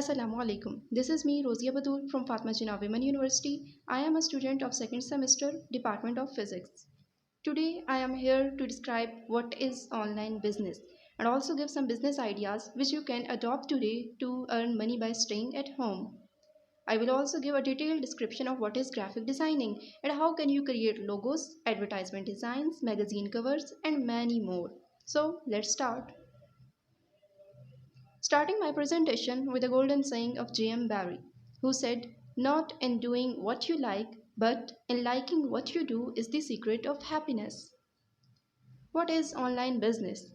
Assalamu alaikum. This is me, Rozia Badur from Fatma Jinnah Women University. I am a student of second semester, Department of Physics. Today, I am here to describe what is online business and also give some business ideas which you can adopt today to earn money by staying at home. I will also give a detailed description of what is graphic designing and how can you create logos, advertisement designs, magazine covers and many more. So, let's start. Starting my presentation with a golden saying of J.M. Barrie, who said, "Not in doing what you like, but in liking what you do is the secret of happiness." What is online business?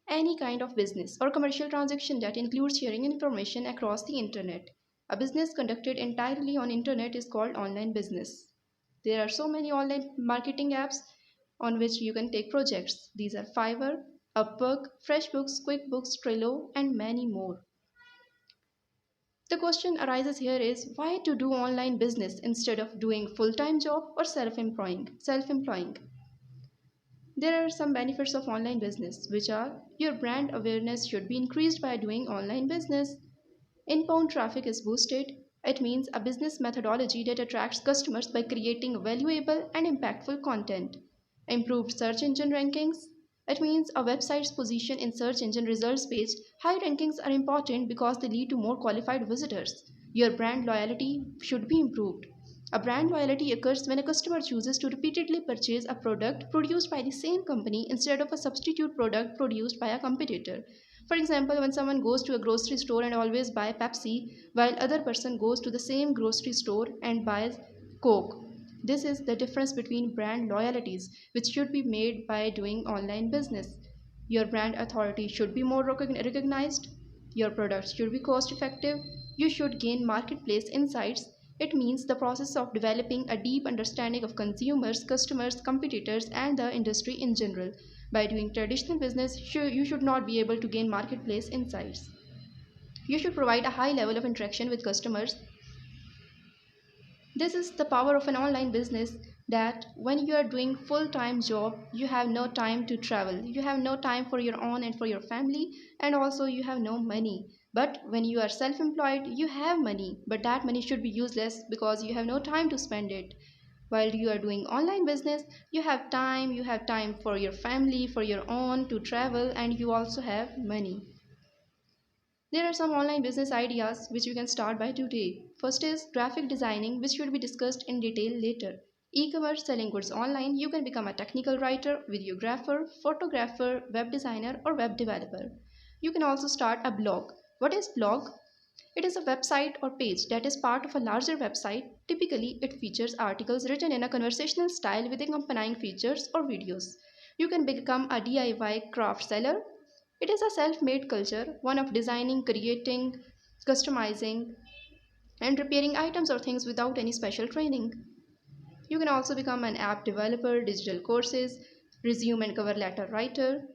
Any kind of business or commercial transaction that includes sharing information across the internet. A business conducted entirely on internet is called online business. There are so many online marketing apps on which you can take projects. These are Fiverr, Upwork, FreshBooks, QuickBooks, Trello, and many more. The question arises here is why to do online business instead of doing full-time job or self-employing. There are some benefits of online business, which are your brand awareness should be increased by doing online business. Inbound traffic is boosted. It means a business methodology that attracts customers by creating valuable and impactful content. Improved search engine rankings. It means a website's position in search engine results page. High rankings are important because they lead to more qualified visitors. Your brand loyalty should be improved. A brand loyalty occurs when a customer chooses to repeatedly purchase a product produced by the same company instead of a substitute product produced by a competitor. For example, when someone goes to a grocery store and always buy Pepsi, while other person goes to the same grocery store and buys Coke. This is the difference between brand loyalties, which should be made by doing online business. Your brand authority should be more recognized. Your products should be cost effective. You should gain marketplace insights. It means the process of developing a deep understanding of consumers, customers, competitors, and the industry in general. By doing traditional business, you should not be able to gain marketplace insights. You should provide a high level of interaction with customers. This is the power of an online business that when you are doing full-time job, you have no time to travel. You have no time for your own and for your family, and also you have no money. But when you are self-employed, you have money, but that money should be useless because you have no time to spend it. While you are doing online business, you have time for your family, for your own to travel, and you also have money. There are some online business ideas which you can start by today. First is graphic designing, which will be discussed in detail later. E-commerce selling goods online, you can become a technical writer, videographer, photographer, web designer, or web developer. You can also start a blog. What is blog? It is a website or page that is part of a larger website. Typically, it features articles written in a conversational style with accompanying features or videos. You can become a DIY craft seller. It is a self made culture, one of designing, creating, customizing, and repairing items or things without any special training. You can also become an app developer, digital courses, resume and cover letter writer.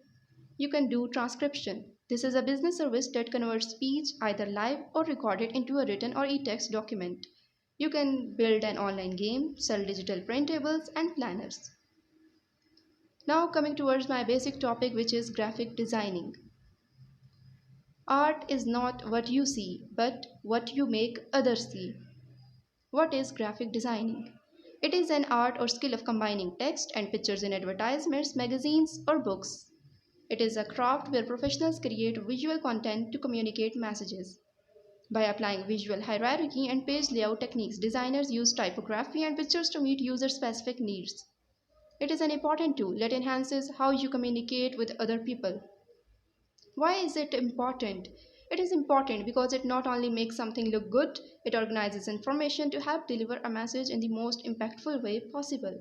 You can do transcription. This is a business service that converts speech, either live or recorded, into a written or e-text document. You can build an online game, sell digital printables, and planners. Now, coming towards my basic topic, which is graphic designing. Art is not what you see, but what you make others see. What is graphic designing? It is an art or skill of combining text and pictures in advertisements, magazines, or books. It is a craft where professionals create visual content to communicate messages. By applying visual hierarchy and page layout techniques, designers use typography and pictures to meet user specific needs. It is an important tool that enhances how you communicate with other people. Why is it important? It is important because it not only makes something look good, it organizes information to help deliver a message in the most impactful way possible.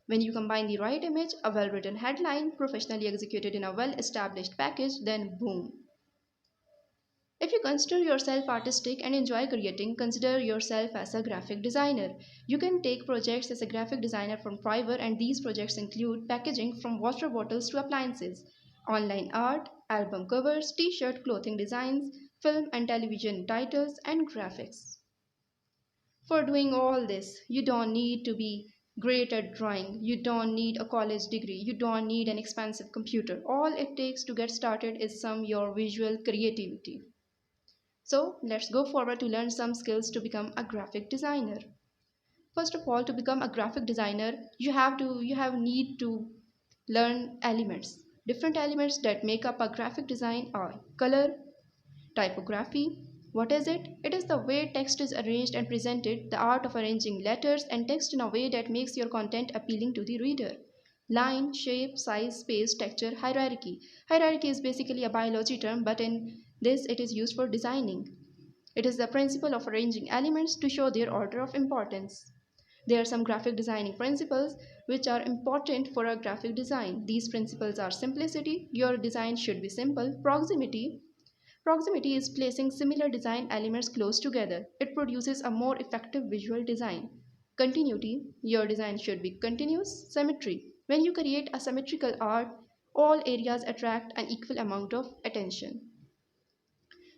When you combine the right image, a well written headline, professionally executed in a well established package, then boom. If you consider yourself artistic and enjoy creating, consider yourself as a graphic designer. You can take projects as a graphic designer from Fiverr, and these projects include packaging from water bottles to appliances, online art, album covers, t shirt clothing designs, film and television titles, and graphics. For doing all this, you don't need to be great at drawing, you don't need a college degree, you don't need an expensive computer. All it takes to get started is some your visual creativity. So let's go forward to learn some skills to become a graphic designer. First of all, to become a graphic designer, you have need to learn elements. Different elements that make up a graphic design are color, typography. What is it? It is the way text is arranged and presented, the art of arranging letters and text in a way that makes your content appealing to the reader. Line, shape, size, space, texture, hierarchy. Hierarchy is basically a biology term, but in this it is used for designing. It is the principle of arranging elements to show their order of importance. There are some graphic designing principles which are important for a graphic design. These principles are simplicity, your design should be simple, proximity. Proximity is placing similar design elements close together. It produces a more effective visual design. Continuity, your design should be continuous. Symmetry, when you create a symmetrical art, all areas attract an equal amount of attention.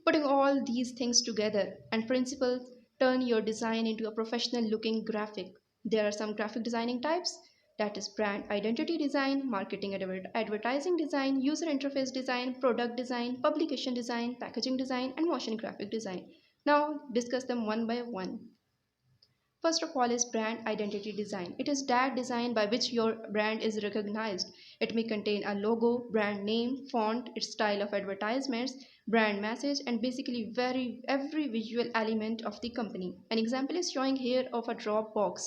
Putting all these things together and principles turn your design into a professional looking graphic. There are some graphic designing types, that is brand identity design, marketing advertising design, user interface design, product design, publication design, packaging design, and motion graphic design. Now discuss them one by one. First of all is brand identity design. It is that design by which your brand is recognized. It may contain a logo, brand name, font, its style of advertisements, brand message, and basically every visual element of the company. An example is showing here of a Dropbox.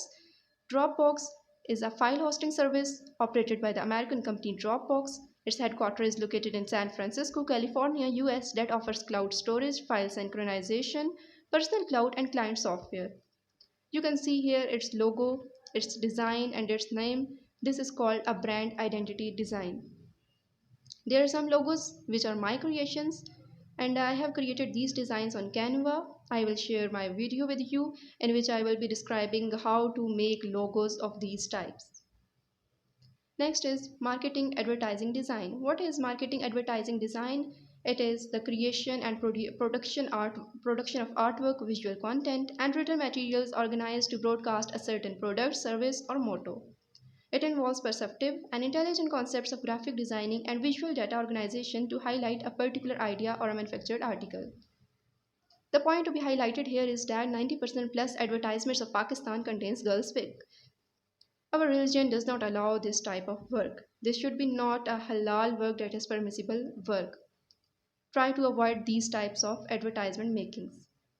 Dropbox is a file hosting service operated by the American company Dropbox. Its headquarters is located in San Francisco, California, US, that offers cloud storage, file synchronization, personal cloud, and client software. You can see here its logo, its design, and its name. This is called a brand identity design. There are some logos which are my creations, and I have created these designs on Canva. I will share my video with you in which I will be describing how to make logos of these types. Next is marketing advertising design. What is marketing advertising design? It is the creation and production of artwork, visual content, and written materials organized to broadcast a certain product, service, or motto. It involves perceptive and intelligent concepts of graphic designing and visual data organization to highlight a particular idea or a manufactured article. The point to be highlighted here is that 90% plus advertisements of Pakistan contains girls' pic. Our religion does not allow this type of work. This should be not a halal work, that is permissible work. Try to avoid these types of advertisement makings.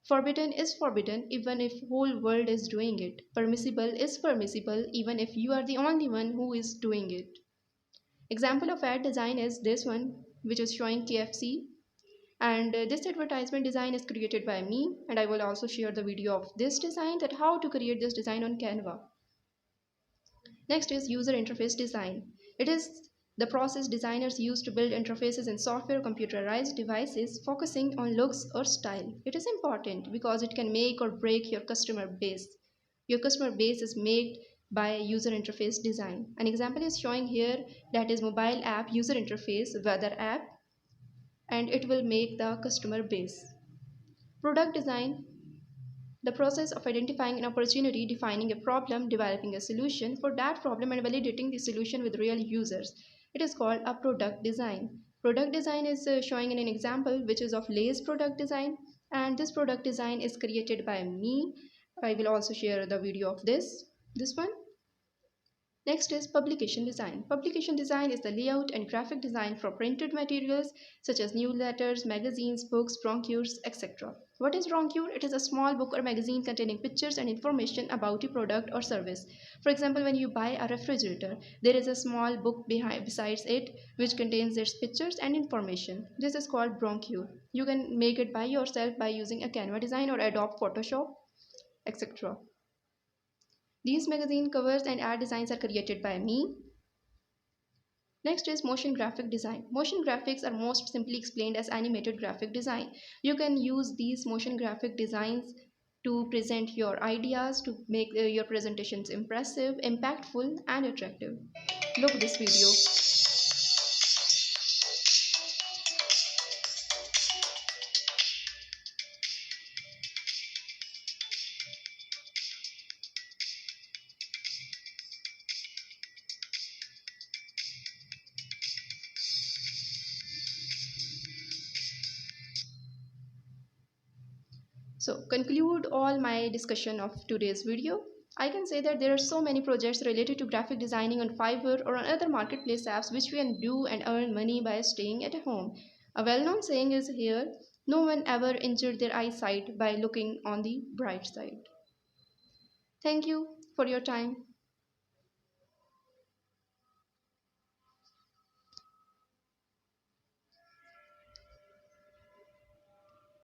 Forbidden is forbidden even if whole world is doing it. Permissible is permissible even if you are the only one who is doing it. Example of ad design is this one, which is showing KFC, and this advertisement design is created by me, and I will also share the video of this design, that how to create this design on Canva. Next is user interface design. It is the process designers use to build interfaces in software computerized devices focusing on looks or style. It is important because it can make or break your customer base. Your customer base is made by user interface design. An example is showing here, that is mobile app user interface, weather app, and it will make the customer base. Product design, the process of identifying an opportunity, defining a problem, developing a solution for that problem, and validating the solution with real users. It is called a product design. Product design is showing in an example which is of Lay's product design, and this product design is created by me. I will also share the video of this one. Next is publication design. Publication design is the layout and graphic design for printed materials such as newsletters, magazines, books, brochures, etc. What is brochure? It is a small book or magazine containing pictures and information about a product or service. For example, when you buy a refrigerator, there is a small book besides it which contains its pictures and information. This is called brochure. You can make it by yourself by using a Canva design or Adobe Photoshop, etc. These magazine covers and ad designs are created by me. Next is motion graphic design. Motion graphics are most simply explained as animated graphic design. You can use these motion graphic designs to present your ideas, to make your presentations impressive, impactful, and attractive. Look this video. So, conclude all my discussion of today's video. I can say that there are so many projects related to graphic designing on Fiverr or on other marketplace apps which we can do and earn money by staying at home. A well known saying is here, no one ever injured their eyesight by looking on the bright side. Thank you for your time.